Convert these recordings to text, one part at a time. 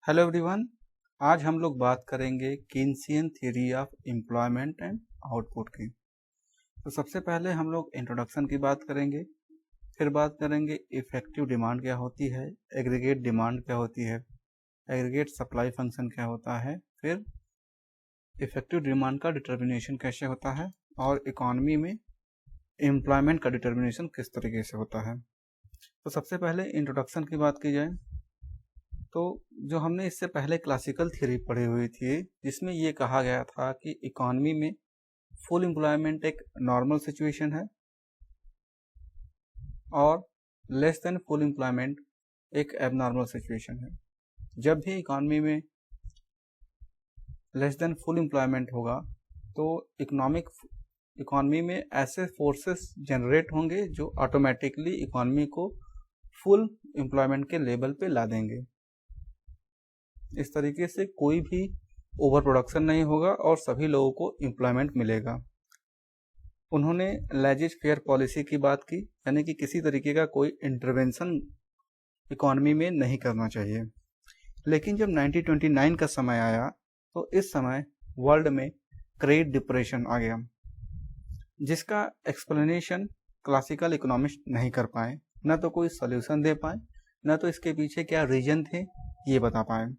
Hello everyone. आज हम लोग बात करेंगे Keynesian theory of employment and output की। तो सबसे पहले हम लोग इंट्रोडक्शन की बात करेंगे, फिर बात करेंगे इफेक्टिव डिमांड क्या होती है, एग्रीगेट डिमांड क्या होती है, एग्रीगेट सप्लाई फंक्शन क्या होता है, फिर इफेक्टिव डिमांड का डिटर्मिनेशन कैसे होता है और इकोनॉमी में एम्प्लॉयमेंट का डिटर्मिनेशन किस तरीके से होता है। तो सबसे पहले इंट्रोडक्शन की बात की जाए तो जो हमने इससे पहले क्लासिकल थ्योरी पढ़ी हुई थी जिसमें ये कहा गया था कि इकोनॉमी में फुल एम्प्लॉयमेंट एक नॉर्मल सिचुएशन है और लेस देन फुल एम्प्लॉयमेंट एक एबनॉर्मल सिचुएशन है। जब भी इकोनॉमी में लेस देन फुल एम्प्लॉयमेंट होगा तो इकोनॉमी में ऐसे फोर्सेस जनरेट होंगे जो ऑटोमेटिकली इकोनॉमी को फुल एम्प्लॉयमेंट के लेवल पे ला देंगे। इस तरीके से कोई भी ओवर प्रोडक्शन नहीं होगा और सभी लोगों को एम्प्लॉयमेंट मिलेगा। उन्होंने लेजिज फेयर पॉलिसी की बात की, यानी कि किसी तरीके का कोई इंटरवेंशन इकोनॉमी में नहीं करना चाहिए। लेकिन जब 1929 का समय आया तो इस समय वर्ल्ड में ग्रेट डिप्रेशन आ गया, जिसका एक्सप्लेनेशन क्लासिकल इकोनॉमिस्ट नहीं कर पाए, न तो कोई सॉल्यूशन दे पाए, न तो इसके पीछे क्या रीजन थे ये बता पाए।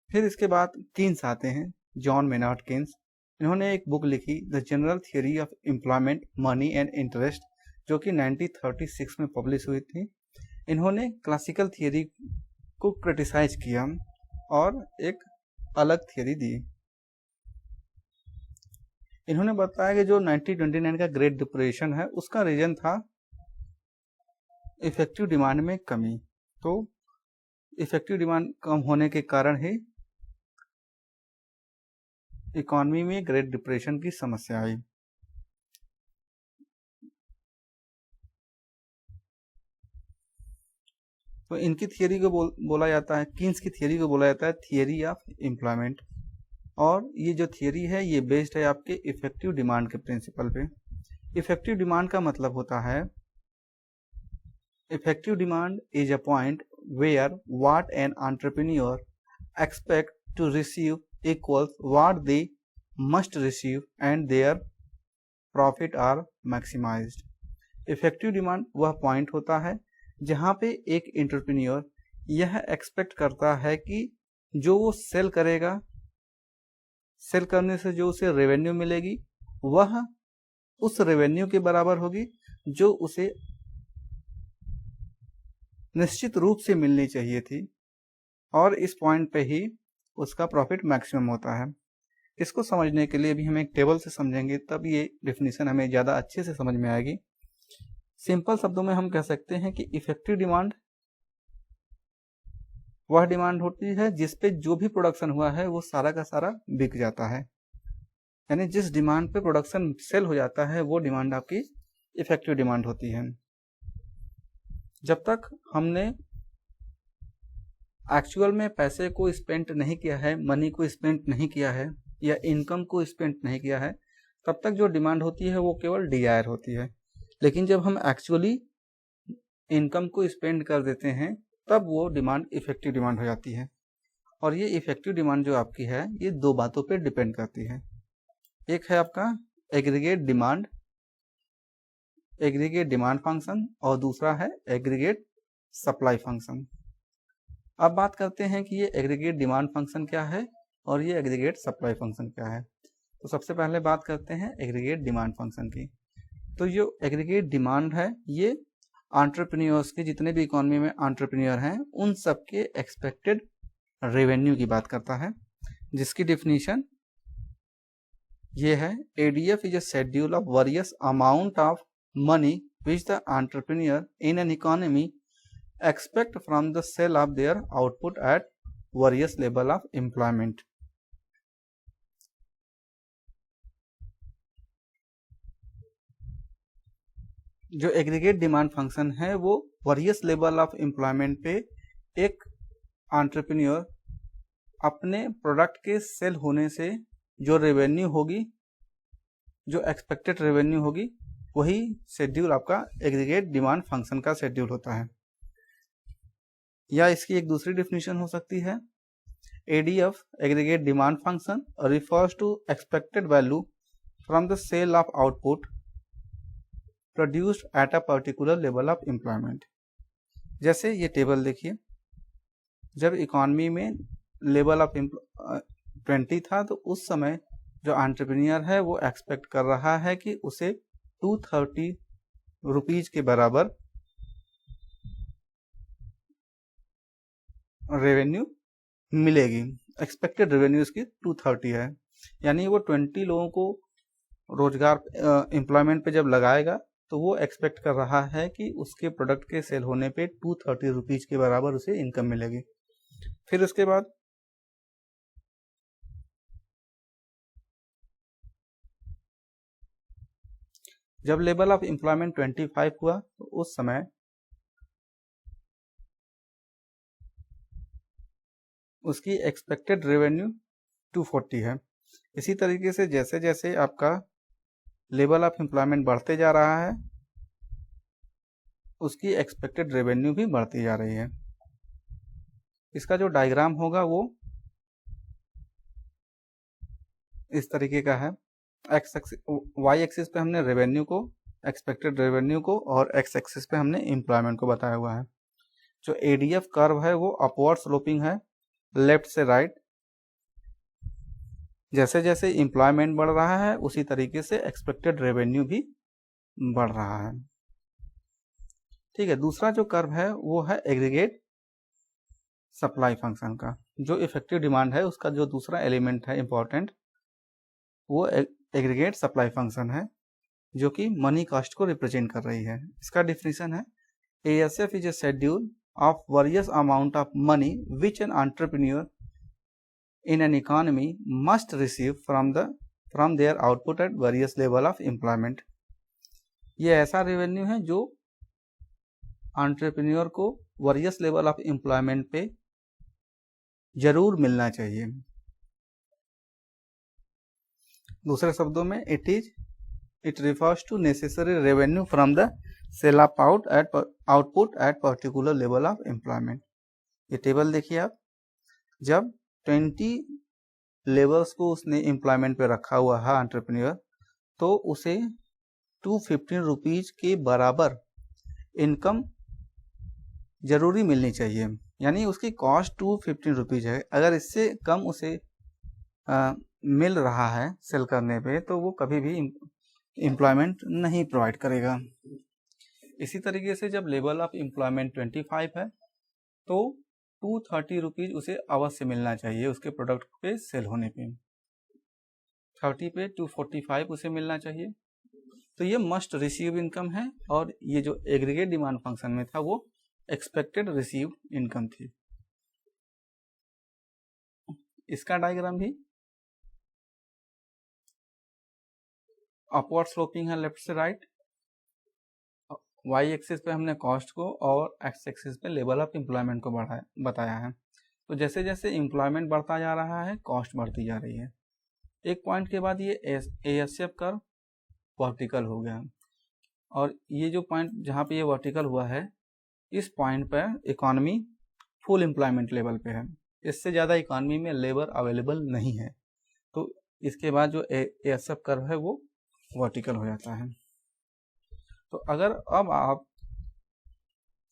फिर इसके बाद कीन्स आते हैं, जॉन मेनार्ड कीन्स। इन्होंने एक बुक लिखी the general theory of employment money and interest, जो कि 1936 में पब्लिश हुई थी। इन्होंने क्लासिकल थियरी को क्रिटिसाइज किया और एक अलग थियरी दी। इन्होंने बताया कि जो 1929 का ग्रेट डिप्रेशन है उसका रीजन था इफेक्टिव डिमांड में कमी। तो इफेक्टिव डिमांड कम होने के कारण ही इकोनॉमी में ग्रेट डिप्रेशन की समस्या आई। तो इनकी थियरी को बोला जाता है, कीन्स की थियरी को बोला जाता है थियरी ऑफ एम्प्लॉयमेंट। और ये जो थियरी है ये बेस्ड है आपके इफेक्टिव डिमांड के प्रिंसिपल पे। इफेक्टिव डिमांड का मतलब होता है effective demand is a point where what an entrepreneur expect to receive equals what they must receive and their profit are maximized. Effective demand वह पॉइंट होता है जहां पे एक एंटरप्रेन्योर यह एक्सपेक्ट करता है कि जो वो सेल करेगा, सेल करने से जो उसे रेवेन्यू मिलेगी वह उस रेवेन्यू के बराबर होगी जो उसे निश्चित रूप से मिलनी चाहिए थी, और इस पॉइंट पे ही उसका प्रॉफिट मैक्सिमम होता है। इसको समझने के लिए भी हम एक टेबल से समझेंगे, तब ये डेफिनेशन हमें ज़्यादा अच्छे से समझ में आएगी। सिंपल शब्दों में हम कह सकते हैं कि इफेक्टिव डिमांड वह डिमांड होती है जिस पे जो भी प्रोडक्शन हुआ है वो सारा का सारा बिक जाता है, यानी जिस डिमांड पे प्रोडक्शन सेल हो जाता है वो डिमांड आपकी इफेक्टिव डिमांड होती है। जब तक हमने एक्चुअल में पैसे को स्पेंड नहीं किया है, मनी को स्पेंड नहीं किया है या इनकम को स्पेंड नहीं किया है, तब तक जो डिमांड होती है वो केवल डिजायर होती है। लेकिन जब हम एक्चुअली इनकम को स्पेंड कर देते हैं तब वो डिमांड इफेक्टिव डिमांड हो जाती है। और ये इफेक्टिव डिमांड जो आपकी है ये दो बातों पे डिपेंड करती है। एक है आपका एग्रीगेट डिमांड फंक्शन और दूसरा है एग्रीगेट सप्लाई फंक्शन। अब बात करते हैं कि ये एग्रीगेट डिमांड फंक्शन क्या है और ये एग्रीगेट सप्लाई फंक्शन क्या है। तो सबसे पहले बात करते हैं एग्रीगेट डिमांड फंक्शन की। तो जो एग्रीगेट डिमांड है ये एंटरप्रेन्योर्स के, जितने भी इकोनॉमी में एंटरप्रेन्योर हैं उन सब के एक्सपेक्टेड रेवेन्यू की बात करता है, जिसकी डिफिनीशन ये है ADF is a schedule of various amount of money which the entrepreneur in an economy expect from the sale of their output at various level of employment. जो एग्रीगेट डिमांड फंक्शन है वो various level of employment पे एक entrepreneur अपने product के cell होने से जो रेवेन्यू होगी, जो एक्सपेक्टेड रेवेन्यू होगी, वही शेड्यूल आपका एग्रीगेट डिमांड फंक्शन का शेड्यूल होता है। या इसकी एक दूसरी डिफिनीशन हो सकती है, ADF aggregate demand function refers to expected value from the sale of output produced at a particular level of employment. जैसे ये टेबल देखिए, जब इकॉनमी में लेवल ऑफ 20 था तो उस समय जो एंटरप्रेन्योर है वो एक्सपेक्ट कर रहा है कि उसे 230 रुपीज के बराबर रेवेन्यू मिलेगी। एक्सपेक्टेड रेवेन्यू इसकी 230 है, यानी वो 20 लोगों को रोजगार एम्प्लॉयमेंट पे जब लगाएगा तो वो एक्सपेक्ट कर रहा है कि उसके प्रोडक्ट के सेल होने पे 230 रुपीज के बराबर उसे इनकम मिलेगी। फिर उसके बाद जब लेवल ऑफ एम्प्लॉयमेंट 25 हुआ तो उस समय उसकी एक्सपेक्टेड रेवेन्यू 240 है। इसी तरीके से जैसे जैसे आपका लेवल ऑफ एम्प्लॉयमेंट बढ़ते जा रहा है उसकी एक्सपेक्टेड रेवेन्यू भी बढ़ती जा रही है। इसका जो डायग्राम होगा वो इस तरीके का है। वाई एक्सिस पे हमने रेवेन्यू को, एक्सपेक्टेड रेवेन्यू को, और एक्स एक्सिस पे हमने एम्प्लॉयमेंट को बताया हुआ है। जो ADF कर्व है वो अपवर्ड स्लोपिंग है लेफ्ट से राइट। जैसे जैसे एम्प्लॉयमेंट बढ़ रहा है उसी तरीके से एक्सपेक्टेड रेवेन्यू भी बढ़ रहा है। ठीक है, दूसरा जो कर्व है वो है एग्रीगेट सप्लाई फंक्शन का। जो इफेक्टिव डिमांड है उसका जो दूसरा एलिमेंट है इंपॉर्टेंट वो एग्रीगेट सप्लाई फंक्शन है, जो कि मनी कॉस्ट को रिप्रेजेंट कर रही है। इसका डिफिनीशन है, ASF is a schedule of various amount of money which an entrepreneur in an economy must receive from their output at various level of employment। ये ऐसा रेवेन्यू है जो एंटरप्रेन्योर को वेरियस लेवल ऑफ एम्प्लॉयमेंट पे जरूर मिलना चाहिए। दूसरे शब्दों में it refers to necessary revenue from the sale of output at particular level of employment. ये टेबल देखिए आप, जब 20 लेवल्स को उसने एम्प्लॉयमेंट पे रखा हुआ है एंटरप्रेन्योर, तो उसे 215 रुपीज के बराबर इनकम जरूरी मिलनी चाहिए, यानी उसकी कॉस्ट 215 रुपीज है। अगर इससे कम उसे मिल रहा है सेल करने पे तो वो कभी भी एम्प्लॉयमेंट नहीं प्रोवाइड करेगा। इसी तरीके से जब लेवल ऑफ एम्प्लॉयमेंट 25 है तो 230 रुपीज उसे अवश्य मिलना चाहिए उसके प्रोडक्ट पे सेल होने पे। 30 पे 245 उसे मिलना चाहिए। तो ये मस्ट रिसीव इनकम है, और ये जो एग्रीगेट डिमांड फंक्शन में था वो एक्सपेक्टेड रिसीव इनकम थी। इसका डायग्राम भी अपवर्ड स्लोपिंग है लेफ्ट से राइट। वाई एक्सिस पे हमने कॉस्ट को और एक्स एक्सिस पे लेवल ऑफ एम्प्लॉयमेंट को बताया है। तो जैसे जैसे एम्प्लॉयमेंट बढ़ता जा रहा है कॉस्ट बढ़ती जा रही है। एक पॉइंट के बाद ये ASF कर्व वर्टिकल हो गया, और ये जो पॉइंट जहाँ पे ये वर्टिकल हुआ है इस पॉइंट पर इकॉनमी फुल एम्प्लॉयमेंट लेवल पे है। इससे ज़्यादा इकॉनमी में लेबर अवेलेबल नहीं है, तो इसके बाद जो ASF कर्व है वो वर्टिकल हो जाता है। तो अगर अब आप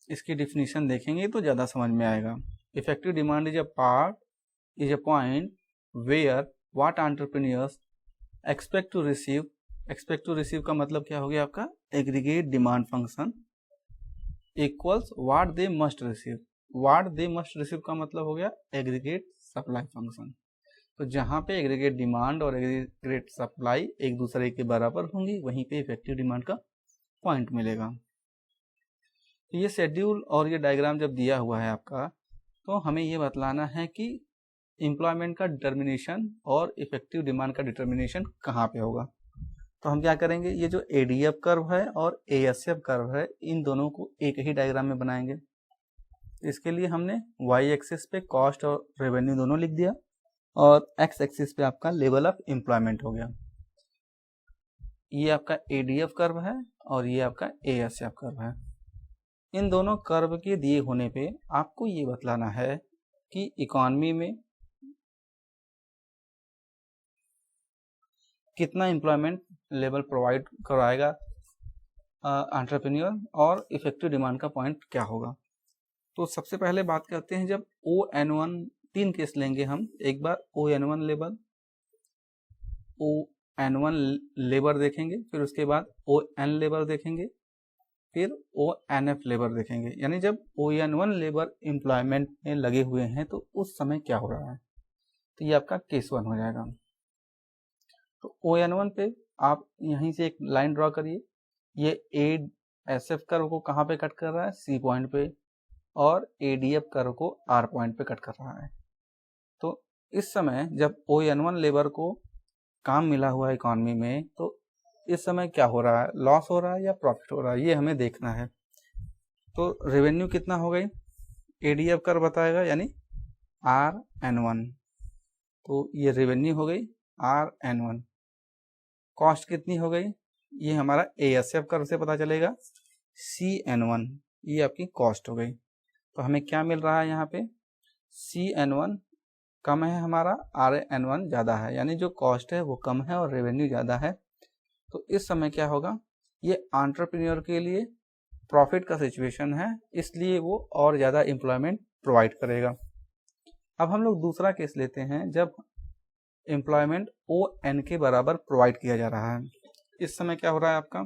इसकी डिफिनीशन देखेंगे तो ज़्यादा समझ में आएगा। Effective demand is a point where what entrepreneurs expect to receive का मतलब क्या हो गया आपका, aggregate demand function equals what they must receive का मतलब हो गया एग्रीगेट सप्लाई फंक्शन। तो जहाँ पे एग्रीगेट डिमांड और एग्रीगेट सप्लाई एक दूसरे के बराबर होंगी वहीं पे इफेक्टिव डिमांड का पॉइंट मिलेगा। तो ये शेड्यूल और ये डायग्राम जब दिया हुआ है आपका, तो हमें ये बतलाना है कि एम्प्लॉयमेंट का डिटर्मिनेशन और इफेक्टिव डिमांड का डिटर्मिनेशन कहाँ पे होगा। तो हम क्या करेंगे, ये जो ADF कर्व है और ASF कर्व है इन दोनों को एक ही डायग्राम में बनाएंगे। इसके लिए हमने वाई एक्सिस पे कॉस्ट और रेवेन्यू दोनों लिख दिया, और एक्स एक्सिस पे आपका लेवल ऑफ एम्प्लॉयमेंट हो गया। ये आपका ADF कर्व है और ये आपका ASF कर्व है। इन दोनों कर्व के दिए होने पे आपको ये बतलाना है कि इकॉनमी में कितना एम्प्लॉयमेंट लेवल प्रोवाइड कराएगा एंटरप्रेन्योर और इफेक्टिव डिमांड का पॉइंट क्या होगा। तो सबसे पहले बात करते हैं, जब ON1 तीन केस लेंगे हम। एक बार ON1 लेबर, ON1 लेबर देखेंगे, फिर उसके बाद ON लेबर देखेंगे, फिर ONF लेबर देखेंगे। यानी जब ON1 लेबर एम्प्लॉयमेंट में लगे हुए हैं तो उस समय क्या हो रहा है, तो ये आपका केस 1 हो जाएगा। तो ON1 पे आप यहीं से एक लाइन ड्रॉ करिए। ये ASF कर्व को कहाँ पे कट कर रहा है, C पॉइंट पे, और ADF कर्व को R पॉइंट पे कट कर रहा है। तो इस समय जब ON1 लेबर को काम मिला हुआ है इकॉनमी में, तो इस समय क्या हो रहा है, लॉस हो रहा है या प्रॉफिट हो रहा है, ये हमें देखना है। तो रेवेन्यू कितना हो गई, ADF कर्व बताएगा, यानी RN1। तो ये रेवेन्यू हो गई RN1। कॉस्ट कितनी हो गई, ये हमारा ASF कर्व से पता चलेगा, CN1। ये आपकी कॉस्ट हो गई। तो हमें क्या मिल रहा है यहाँ पे, CN1 कम है हमारा, RN1 ज़्यादा है, यानी जो कॉस्ट है वो कम है और रेवेन्यू ज़्यादा है। तो इस समय क्या होगा, ये एंटरप्रेन्योर के लिए प्रॉफिट का सिचुएशन है, इसलिए वो और ज़्यादा एम्प्लॉयमेंट प्रोवाइड करेगा। अब हम लोग दूसरा केस लेते हैं, जब एम्प्लॉयमेंट ON के बराबर प्रोवाइड किया जा रहा है। इस समय क्या हो रहा है आपका,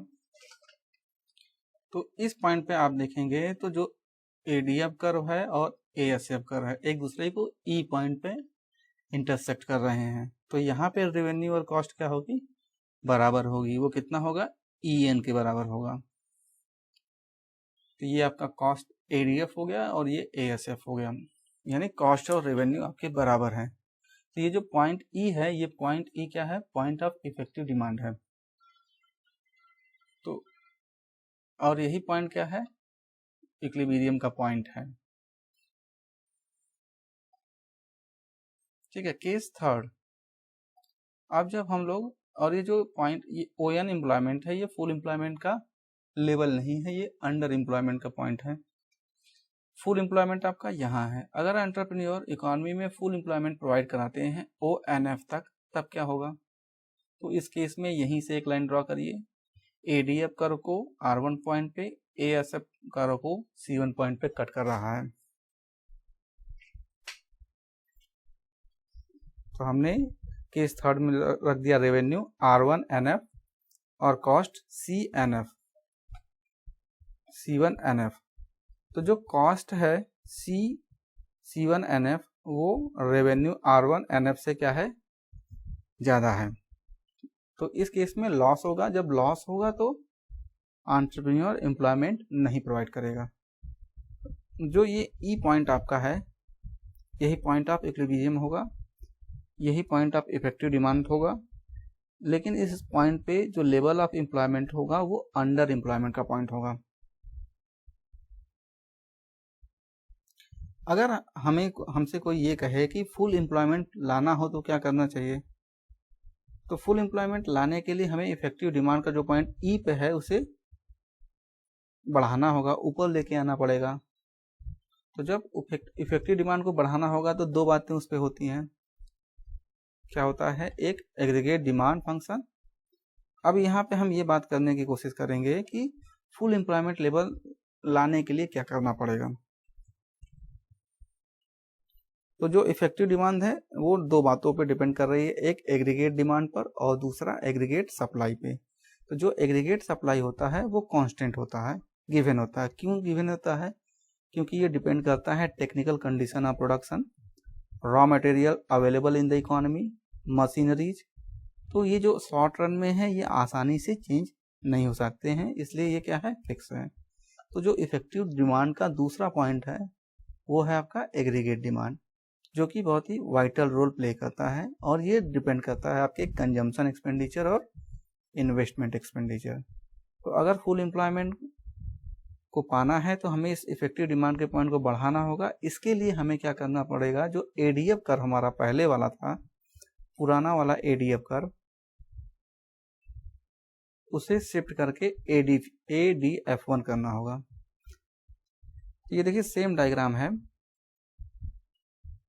तो इस पॉइंट पे आप देखेंगे तो जो ADF कर्व है और ASF कर्व है एक दूसरे को E पॉइंट पे इंटरसेक्ट कर रहे हैं। तो यहाँ पे रेवेन्यू और कॉस्ट क्या होगी, बराबर होगी। वो कितना होगा, EN के बराबर होगा। तो ये आपका कॉस्ट ADF हो गया और ये ASF हो गया, यानी कॉस्ट और रेवेन्यू आपके बराबर हैं। तो ये जो पॉइंट E है, ये पॉइंट E क्या है, पॉइंट ऑफ इफेक्टिव डिमांड है। तो और यही पॉइंट क्या है, इक्विलिब्रियम का पॉइंट है। ठीक है, केस थर्ड। अब जब हम लोग, और ये जो पॉइंट ये ON एम्प्लॉयमेंट है, ये फुल एम्प्लॉयमेंट का लेवल नहीं है, ये अंडर एम्प्लॉयमेंट का पॉइंट है। फुल एम्प्लॉयमेंट आपका यहाँ है। अगर एंटरप्रेन्योर इकोनॉमी में फुल एम्प्लॉयमेंट प्रोवाइड कराते हैं ONF तक, तब क्या होगा, तो इस केस में यहीं से एक लाइन ड्रॉ करिए। ADF कर्व को R1 पॉइंट पे, ASF कर्व को C1 पॉइंट पे कट कर रहा है। तो हमने केस थर्ड में रख दिया रेवेन्यू R1NF और कॉस्ट C1NF। तो जो कॉस्ट है C1NF वो रेवेन्यू R1NF से क्या है, ज़्यादा है। तो इस केस में लॉस होगा। जब लॉस होगा तो एंटरप्रेन्योर एम्प्लॉयमेंट नहीं प्रोवाइड करेगा। जो ये E पॉइंट आपका है, यही पॉइंट ऑफ इक्विलिब्रियम होगा, यही पॉइंट ऑफ इफेक्टिव डिमांड होगा, लेकिन इस पॉइंट पे जो लेवल ऑफ एम्प्लॉयमेंट होगा वो अंडर एम्प्लॉयमेंट का पॉइंट होगा। अगर हमसे कोई ये कहे कि फुल एम्प्लॉयमेंट लाना हो तो क्या करना चाहिए, तो फुल एम्प्लॉयमेंट लाने के लिए हमें इफेक्टिव डिमांड का जो पॉइंट E पे है उसे बढ़ाना होगा, ऊपर लेके आना पड़ेगा। तो जब इफेक्टिव डिमांड को बढ़ाना होगा तो दो बातें उस पर होती हैं। क्या होता है, एक एग्रीगेट डिमांड फंक्शन। अब यहाँ पे हम ये बात करने की कोशिश करेंगे कि फुल एम्प्लॉयमेंट लेवल लाने के लिए क्या करना पड़ेगा। तो जो इफेक्टिव डिमांड है वो दो बातों पे डिपेंड कर रही है, एक एग्रीगेट डिमांड पर और दूसरा एग्रीगेट सप्लाई पे। तो जो एग्रीगेट सप्लाई होता है वो कांस्टेंट होता है, गिवन होता है। क्यों गिवन होता है, क्योंकि ये डिपेंड करता है technical condition of production, raw material available in the economy, machineries. तो ये जो शॉर्ट रन में है ये आसानी से चेंज नहीं हो सकते हैं, इसलिए ये क्या है, फिक्स है। तो जो इफेक्टिव डिमांड का दूसरा पॉइंट है वो है आपका एग्रीगेट डिमांड, जो कि बहुत ही वाइटल रोल प्ले करता है, और ये डिपेंड करता है आपके कंजम्पशन एक्सपेंडिचर और इन्वेस्टमेंट एक्सपेंडिचर। तो अगर फुल एम्प्लॉयमेंट को पाना है तो हमें इस इफेक्टिव डिमांड के पॉइंट को बढ़ाना होगा। इसके लिए हमें क्या करना पड़ेगा, जो ADF कर्व हमारा पहले वाला था, पुराना वाला ADF कर्व, उसे शिफ्ट करके ADF1 करना होगा। तो ये देखिए सेम डायग्राम है,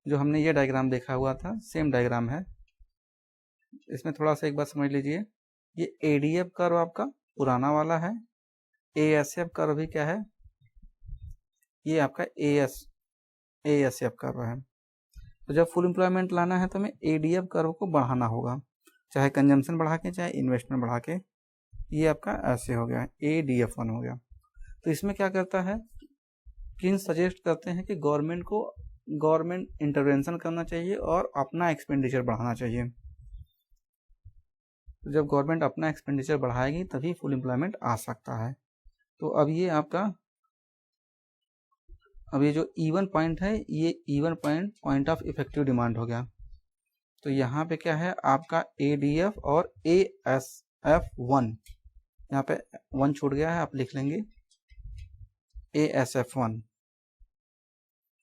जो हमने ये डायग्राम देखा हुआ था सेम डायग्राम है। इसमें थोड़ा सा एक बात समझ लीजिए, ये ADF कर्व आपका पुराना वाला है, ASF कर्व भी क्या है, ये आपका ASF कर्व है। तो जब फुल एम्प्लॉयमेंट लाना है तो हमें ADF कर्व को बढ़ाना होगा, चाहे कंजम्पशन बढ़ा के चाहे इन्वेस्टमेंट बढ़ा के। ये आपका ऐसे हो गया, ADF1 हो गया। तो इसमें क्या करता है, किन्स सजेस्ट करते हैं कि गवर्नमेंट इंटरवेंशन करना चाहिए और अपना एक्सपेंडिचर बढ़ाना चाहिए। तो जब गवर्नमेंट अपना एक्सपेंडिचर बढ़ाएगी तभी फुल एम्प्लॉयमेंट आ सकता है। तो अब ये आपका, अब ये जो E1 पॉइंट है, ये E1 point of effective demand हो गया। तो यहाँ पे क्या है आपका ADF और ASF1, यहाँ पे 1 छूट गया है, आप लिख लेंगे ASF1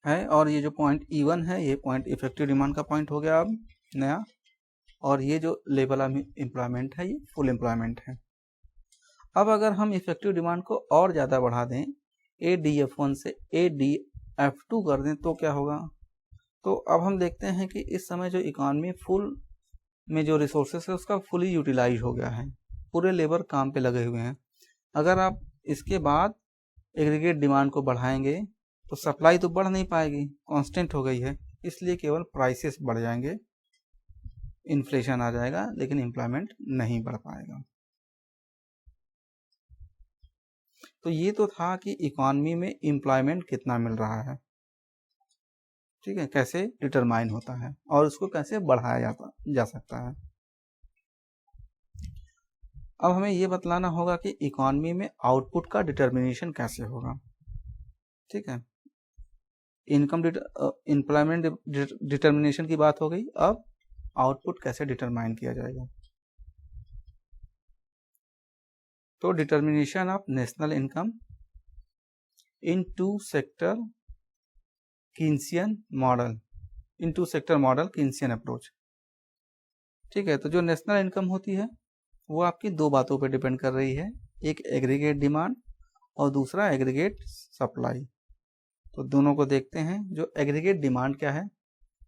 है। और ये जो पॉइंट E1 है, ये पॉइंट इफेक्टिव डिमांड का पॉइंट हो गया अब नया। और ये जो लेवल ऑफ एम्प्लॉयमेंट है, ये फुल एम्प्लॉयमेंट है। अब अगर हम इफेक्टिव डिमांड को और ज़्यादा बढ़ा दें, ADF1 से ADF2 कर दें तो क्या होगा। तो अब हम देखते हैं कि इस समय जो इकॉनमी फुल में जो रिसोर्सेस है उसका फुली यूटिलाइज हो गया है, पूरे लेबर काम पे लगे हुए हैं। अगर आप इसके बाद एग्रीगेट डिमांड को बढ़ाएंगे तो सप्लाई तो बढ़ नहीं पाएगी, कांस्टेंट हो गई है, इसलिए केवल प्राइसेस बढ़ जाएंगे, इन्फ्लेशन आ जाएगा, लेकिन एम्प्लॉयमेंट नहीं बढ़ पाएगा। तो ये तो था कि इकॉनमी में एम्प्लॉयमेंट कितना मिल रहा है, ठीक है, कैसे डिटरमाइन होता है और उसको कैसे बढ़ाया जा सकता है। अब हमें ये बतलाना होगा कि इकॉनमी में आउटपुट का डिटर्मिनेशन कैसे होगा, ठीक है। इनकम एम्प्लॉयमेंट डिटर्मिनेशन की बात हो गई, अब आउटपुट कैसे डिटरमाइन किया जाएगा। तो determination of national income in two sector model Keynesian approach, ठीक है। तो जो नेशनल इनकम होती है वो आपकी दो बातों पे डिपेंड कर रही है, एक एग्रीगेट डिमांड और दूसरा एग्रीगेट सप्लाई। तो दोनों को देखते हैं। जो एग्रीगेट डिमांड क्या है,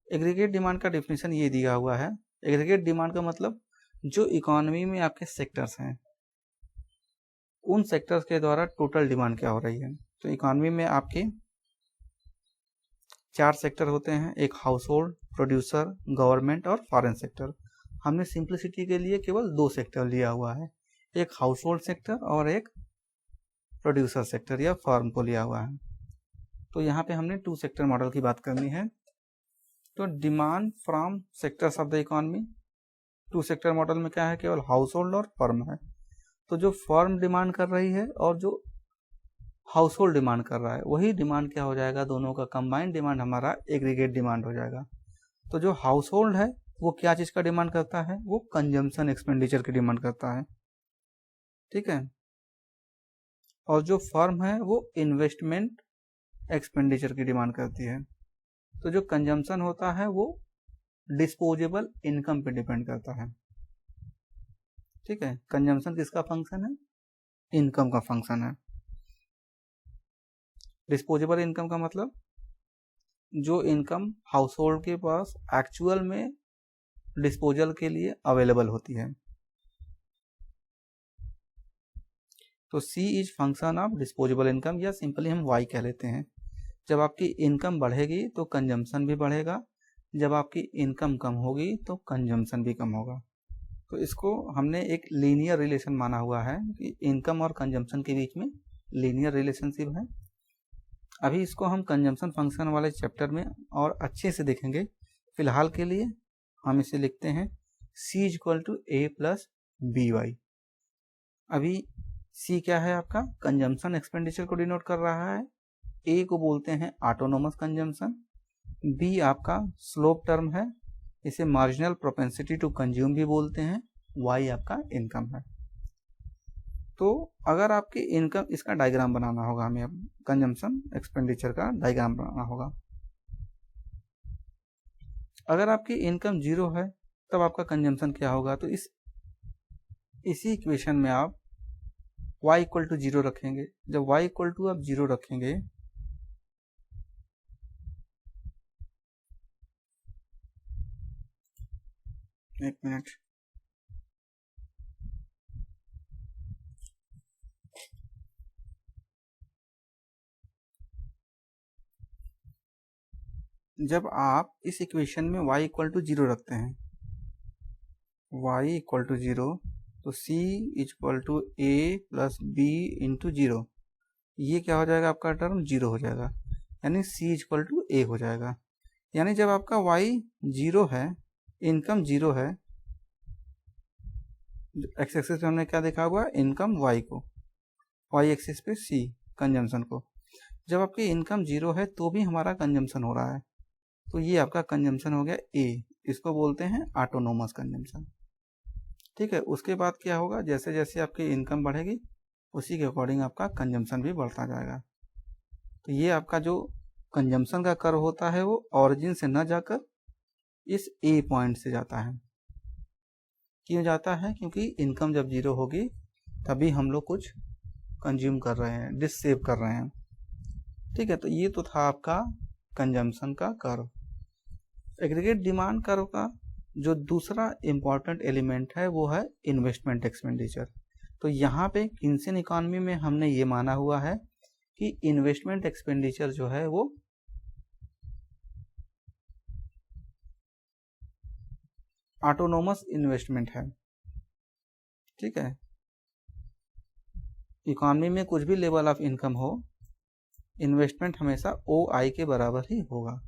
एग्रीगेट डिमांड का डेफिनेशन ये दिया हुआ है। एग्रीगेट डिमांड का मतलब जो इकोनॉमी में आपके सेक्टर्स हैं, उन सेक्टर्स के द्वारा टोटल डिमांड क्या हो रही है। तो इकोनॉमी में आपके 4 सेक्टर होते हैं, एक हाउस होल्ड, प्रोड्यूसर, गवर्नमेंट और फॉरेन सेक्टर। हमने सिंप्लिसिटी के लिए केवल 2 सेक्टर लिया हुआ है, एक हाउस होल्ड सेक्टर और एक प्रोड्यूसर सेक्टर या फर्म को लिया हुआ है। तो यहाँ पे हमने 2 सेक्टर मॉडल की बात करनी है। तो demand from sectors of the economy, 2 sector model में क्या है, केवल हाउस होल्ड और फर्म है। तो जो फर्म डिमांड कर रही है और जो हाउस होल्ड डिमांड कर रहा है, वही डिमांड क्या हो जाएगा, दोनों का कंबाइंड डिमांड हमारा एग्रीगेट डिमांड हो जाएगा। तो जो हाउस होल्ड है वो क्या चीज़ का डिमांड करता है, वो कंजम्पशन एक्सपेंडिचर की डिमांड करता है, ठीक है। और जो फर्म है वो इन्वेस्टमेंट एक्सपेंडिचर की डिमांड करती है। तो जो कंजम्पशन होता है वो डिस्पोजेबल इनकम पे डिपेंड करता है, ठीक है। कंजम्पशन किसका फंक्शन है, इनकम का फंक्शन है। डिस्पोजेबल इनकम का मतलब जो इनकम हाउस होल्ड के पास एक्चुअल में डिस्पोजल के लिए अवेलेबल होती है। तो C is function of disposable income, या सिंपली हम Y कह लेते हैं। जब आपकी इनकम बढ़ेगी तो कंजम्पशन भी बढ़ेगा, जब आपकी इनकम कम होगी तो कंजम्पशन भी कम होगा। तो इसको हमने एक लीनियर रिलेशन माना हुआ है कि इनकम और कंजम्पशन के बीच में लीनियर रिलेशनशिप है। अभी इसको हम कंजम्पशन फंक्शन वाले चैप्टर में और अच्छे से देखेंगे। फिलहाल के लिए हम इसे लिखते हैं C = A + BY। अभी C क्या है आपका, कंजम्पशन एक्सपेंडिचर को डिनोट कर रहा है, A को बोलते हैं ऑटोनोमस कंजम्पशन, B आपका स्लोप टर्म है, इसे मार्जिनल प्रोपेंसिटी टू कंज्यूम भी बोलते हैं, Y आपका इनकम है। तो अगर आपकी इनकम, इसका डायग्राम बनाना होगा हमें, अब कंजम्पशन एक्सपेंडिचर का डायग्राम बनाना होगा। अगर आपकी इनकम 0 है तब आपका कंजम्पशन क्या होगा, तो इसी इक्वेशन में आप y = 0 रखेंगे। जब y = आप 0 रखेंगे एक मिनट। जब आप इस इक्वेशन में y इक्वल टू 0 रखते हैं, y इक्वल टू 0, तो c equal to a plus b into 0, ये क्या हो जाएगा, आपका टर्म 0 हो जाएगा, यानी c इक्वल टू a हो जाएगा। यानी जब आपका y 0 है, इनकम 0 है, एक्स एक्सिस पे हमने क्या देखा हुआ, इनकम y को, y एक्सिस पे c कंजम्पशन को। जब आपकी इनकम 0 है तो भी हमारा कंजम्पशन हो रहा है, तो ये आपका कंजम्पशन हो गया A, इसको बोलते हैं ऑटोनोमस कंजम्पशन। ठीक है, उसके बाद क्या होगा, जैसे जैसे आपकी इनकम बढ़ेगी उसी के अकॉर्डिंग आपका कंजम्पशन भी बढ़ता जाएगा। तो ये आपका जो कंजम्पशन का कर्व होता है वो ऑरिजिन से न जाकर इस A पॉइंट से जाता है। क्यों जाता है, क्योंकि इनकम जब 0 होगी तभी हम लोग कुछ कंज्यूम कर रहे हैं, डिश सेव कर रहे हैं। ठीक है, तो ये तो था आपका कंजम्पशन का कर्व। एग्रीगेट डिमांड कर्व का जो दूसरा इंपॉर्टेंट एलिमेंट है वो है इन्वेस्टमेंट एक्सपेंडिचर। तो यहाँ पे किन्सन इकॉनमी में हमने ये माना हुआ है कि इन्वेस्टमेंट एक्सपेंडिचर जो है वो ऑटोनोमस इन्वेस्टमेंट है। ठीक है, इकॉनमी में कुछ भी लेवल ऑफ इनकम हो, इन्वेस्टमेंट हमेशा OI के बराबर ही होगा।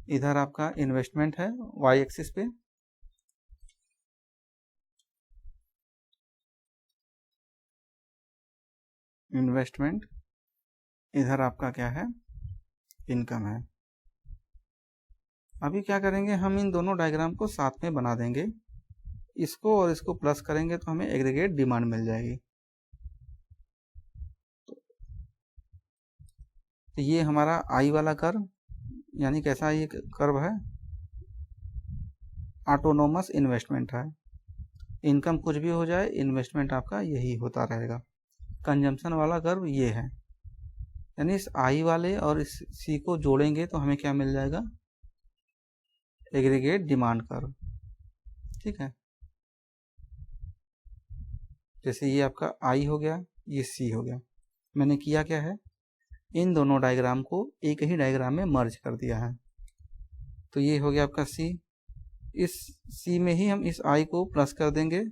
इधर आपका इन्वेस्टमेंट है y एक्सिस पे, इन्वेस्टमेंट, इधर आपका क्या है, इनकम है। अभी क्या करेंगे, हम इन दोनों डायग्राम को साथ में बना देंगे, इसको और इसको प्लस करेंगे तो हमें एग्रीगेट डिमांड मिल जाएगी। तो ये हमारा I वाला कर्व, यानी कैसा ये कर्व है, ऑटोनोमस इन्वेस्टमेंट है। इनकम कुछ भी हो जाए, इन्वेस्टमेंट आपका यही होता रहेगा। कंजम्पशन वाला कर्व ये है, यानी इस I वाले और इस C को जोड़ेंगे तो हमें क्या मिल जाएगा, एग्रीगेट डिमांड कर्व। ठीक है, जैसे ये आपका I हो गया, ये C हो गया। मैंने किया क्या है, इन दोनों डायग्राम को एक ही डायग्राम में मर्ज कर दिया है। तो ये हो गया आपका C, इस C में ही हम इस I को प्लस कर देंगे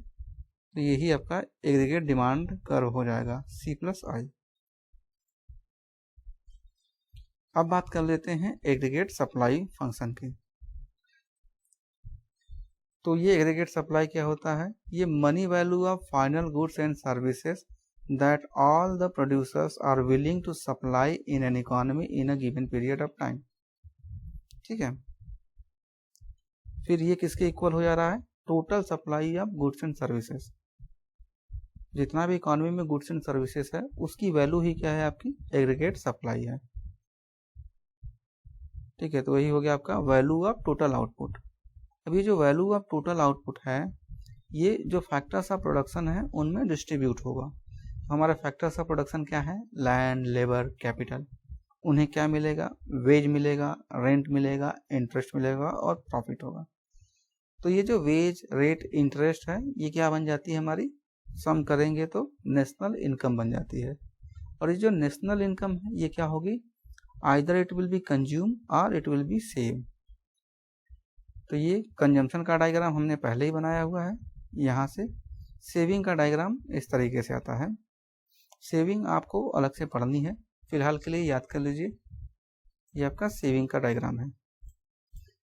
तो यही आपका एग्रीगेट डिमांड कर्व हो जाएगा, C प्लस I। अब बात कर लेते हैं एग्रीगेट सप्लाई फंक्शन की। तो ये एग्रीगेट सप्लाई क्या होता है, ये money value of final goods and services that all the producers are willing to supply in an economy in a given period of time. ठीक है, फिर ये किसके इक्वल हो जा रहा है, total supply of goods and services. जितना भी इकोनॉमी में गुड्स एंड सर्विसेज है उसकी वैल्यू ही क्या है, आपकी एग्रीगेट सप्लाई है। ठीक है, तो वही हो गया आपका वैल्यू ऑफ टोटल आउटपुट। अभी जो वैल्यू ऑफ टोटल आउटपुट है ये जो फैक्टर्स ऑफ प्रोडक्शन है उनमें डिस्ट्रीब्यूट होगा। हमारा फैक्टर्स ऑफ प्रोडक्शन क्या है, लैंड, लेबर, कैपिटल। उन्हें क्या मिलेगा, वेज मिलेगा, रेंट मिलेगा, इंटरेस्ट मिलेगा और प्रॉफिट होगा। तो ये जो वेज, रेट, इंटरेस्ट है ये क्या बन जाती है हमारी, सम करेंगे तो नेशनल इनकम बन जाती है। और ये जो नेशनल इनकम है ये क्या होगी, either it will be consume और इट विल बी सेव। तो ये कंजम्पशन का डायग्राम हमने पहले ही बनाया हुआ है। यहाँ से सेविंग का डायग्राम इस तरीके से आता है। सेविंग आपको अलग से पढ़नी है, फिलहाल के लिए याद कर लीजिए, ये आपका सेविंग का डायग्राम है।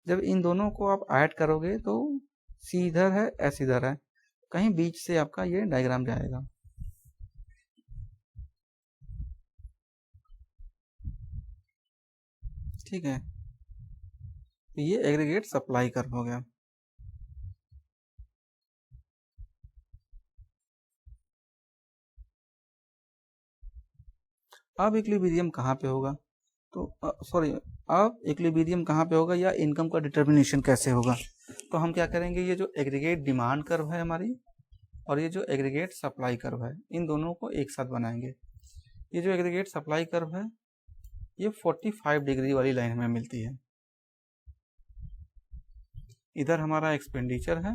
जब इन दोनों को आप ऐड करोगे तो C इधर है, S इधर है, कहीं बीच से आपका ये डायग्राम जाएगा। ठीक है, तो ये एग्रीगेट सप्लाई कर्व हो गया। अब इक्विलिब्रियम कहाँ पे होगा, तो अब इक्विलिब्रियम कहाँ पे होगा या इनकम का डिटर्मिनेशन कैसे होगा। तो हम क्या करेंगे, ये जो एग्रीगेट डिमांड कर्व है हमारी और ये जो एग्रीगेट सप्लाई कर्व है इन दोनों को एक साथ बनाएंगे। ये जो एग्रीगेट सप्लाई कर्व है ये 45 डिग्री वाली लाइन में मिलती है। इधर हमारा एक्सपेंडिचर है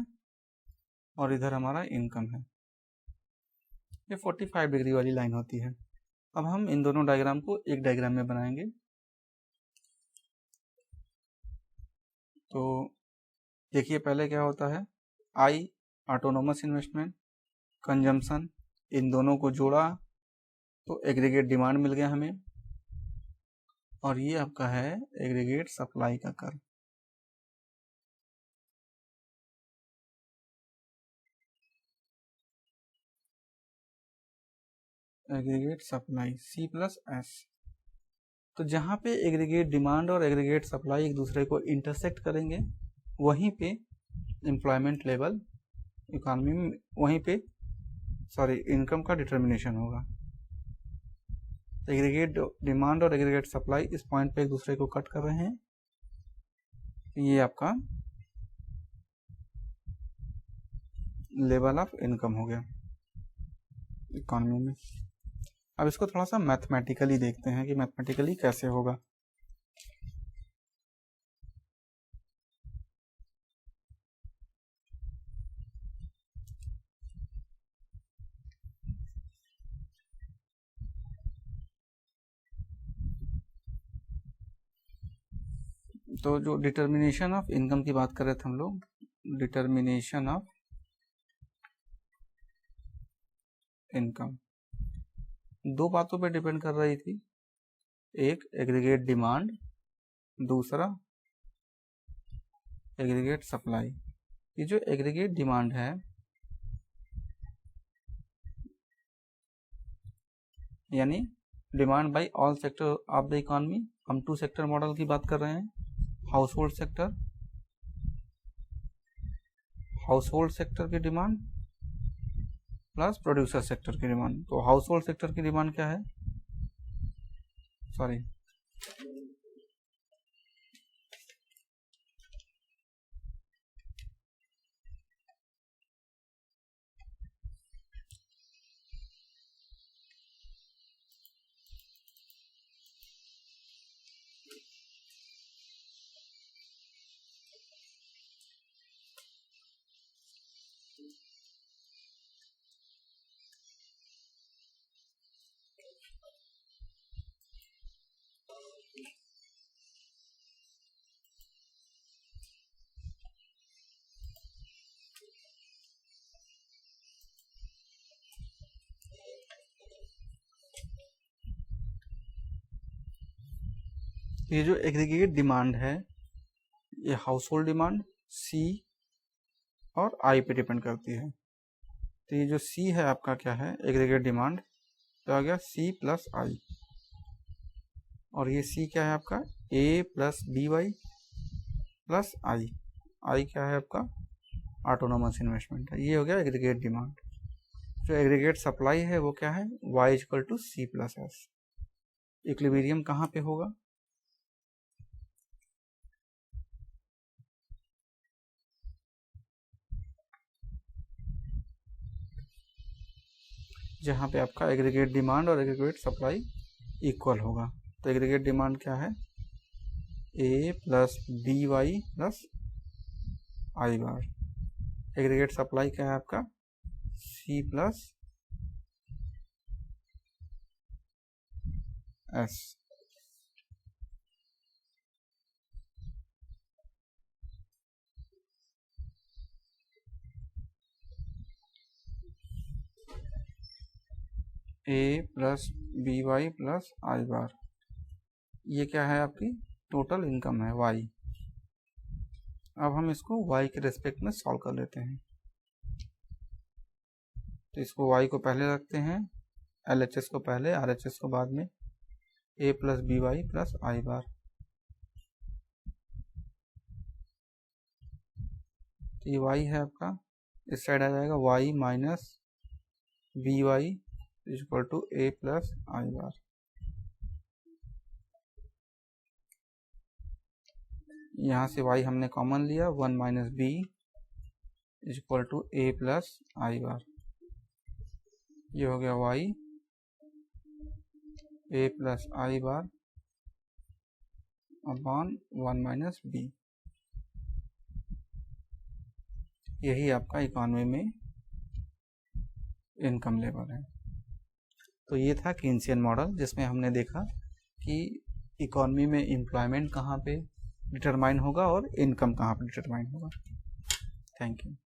और इधर हमारा इनकम है। ये 45 डिग्री वाली लाइन होती है। अब हम इन दोनों डायग्राम को एक डायग्राम में बनाएंगे। तो देखिए पहले क्या होता है, आई ऑटोनोमस इन्वेस्टमेंट, कंजम्पशन, इन दोनों को जोड़ा तो एग्रीगेट डिमांड मिल गया हमें, और ये आपका है एग्रीगेट सप्लाई का curve. Aggregate supply C plus S। तो जहाँ पे एग्रीगेट डिमांड और एग्रीगेट सप्लाई एक दूसरे को इंटरसेक्ट करेंगे, वहीं पे एम्प्लॉयमेंट लेवल इकॉनमी में, वहीं पे इनकम का डिटर्मिनेशन होगा। एग्रीगेट डिमांड और एग्रीगेट सप्लाई इस पॉइंट पे एक दूसरे को कट कर रहे हैं। ये आपका लेवल ऑफ इनकम हो गया इकॉनमी में। अब इसको थोड़ा सा मैथमेटिकली देखते हैं कि मैथमेटिकली कैसे होगा। तो जो डिटर्मिनेशन ऑफ इनकम की बात कर रहे थे हम लोग, डिटर्मिनेशन ऑफ इनकम दो बातों पे डिपेंड कर रही थी, एक एग्रीगेट डिमांड, दूसरा एग्रीगेट सप्लाई। ये जो एग्रीगेट डिमांड है, यानी demand by all sector of the economy, हम 2 सेक्टर मॉडल की बात कर रहे हैं, हाउसहोल्ड सेक्टर की डिमांड प्लस प्रोड्यूसर सेक्टर की डिमांड। तो हाउसहोल्ड सेक्टर की डिमांड क्या है, ये जो एग्रीगेट डिमांड है, ये हाउसहोल्ड डिमांड C और I पे डिपेंड करती है। तो ये जो C है आपका क्या है, एग्रीगेट डिमांड, तो आ गया C प्लस I, और ये C क्या है आपका, A plus BY plus I क्या है आपका, ऑटोनोमस इन्वेस्टमेंट है। ये हो गया एग्रीगेट डिमांड। जो एग्रीगेट सप्लाई है वो क्या है, Y equal to C plus S। Equilibrium कहाँ पे होगा, जहाँ पे आपका एग्रीगेट डिमांड और एग्रीगेट सप्लाई इक्वल होगा। तो एग्रीगेट डिमांड क्या है, A plus BY plus I bar. Aggregate supply क्या है आपका, C plus S। A plus BY plus I bar, ये क्या है आपकी टोटल इनकम है Y। अब हम इसको Y के रेस्पेक्ट में सॉल्व कर लेते हैं। तो इसको Y को पहले रखते हैं, LHS को पहले, RHS को बाद में, A plus BY plus I बार। तो ये Y है आपका, इस साइड आ जाएगा Y minus BY equal to A plus I bar. यहाँ से Y हमने कॉमन लिया, 1 minus B equal to A plus I bar. ये हो गया Y A plus I bar upon 1 minus B। यही आपका इकॉनमी में इनकम लेवल है। तो ये था कीन्सियन मॉडल, जिसमें हमने देखा कि इकॉनमी में एम्प्लॉयमेंट कहाँ पे डिटरमाइन होगा और इनकम कहाँ पे डिटरमाइन होगा। Thank you.